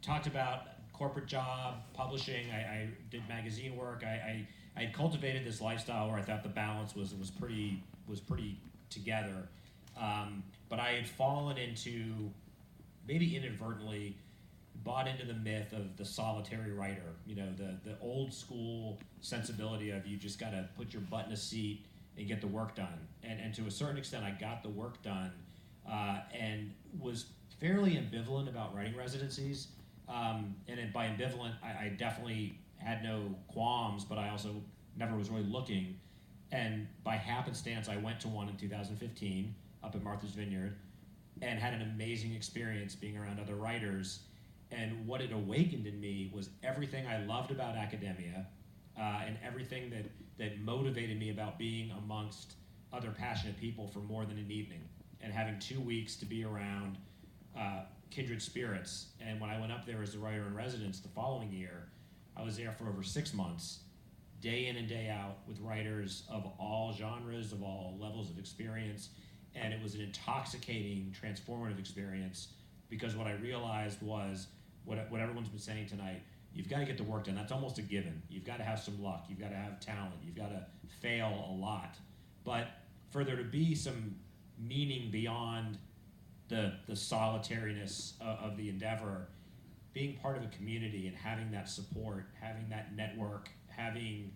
talked about corporate job, publishing. I did magazine work. I had cultivated this lifestyle where I thought the balance was pretty together. But I had fallen into, maybe inadvertently, bought into the myth of the solitary writer. You know, the old school sensibility of you just got to put your butt in a seat and get the work done. And to a certain extent, I got the work done, and was fairly ambivalent about writing residencies. By ambivalent, I definitely had no qualms, but I also never was really looking. And by happenstance, I went to one in 2015 up at Martha's Vineyard and had an amazing experience being around other writers. And what it awakened in me was everything I loved about academia, and everything that motivated me about being amongst other passionate people for more than an evening, and having 2 weeks to be around kindred spirits. And when I went up there as the writer in residence the following year, I was there for over 6 months, day in and day out, with writers of all genres, of all levels of experience. And it was an intoxicating, transformative experience, because what I realized was what everyone's been saying tonight: you've got to get the work done. That's almost a given. You've got to have some luck. You've got to have talent. You've got to fail a lot. But for there to be some meaning beyond the solitariness of the endeavor, being part of a community and having that support, having that network, having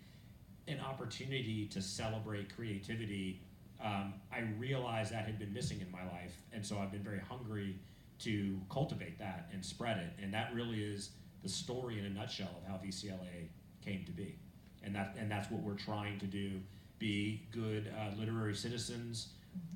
an opportunity to celebrate creativity, I realized that had been missing in my life. And so I've been very hungry to cultivate that and spread it. And that really is the story in a nutshell of how VCLA came to be. And that's what we're trying to do: be good literary citizens,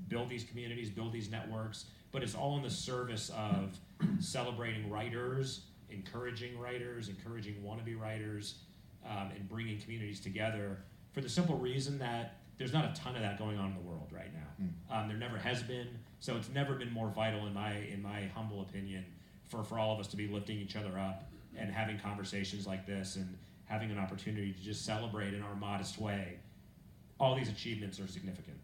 build these communities, build these networks. But it's all in the service of celebrating writers, encouraging wannabe writers, and bringing communities together, for the simple reason that there's not a ton of that going on in the world right now. There never has been. So it's never been more vital, in my humble opinion, for all of us to be lifting each other up and having conversations like this, and having an opportunity to just celebrate in our modest way. All these achievements are significant.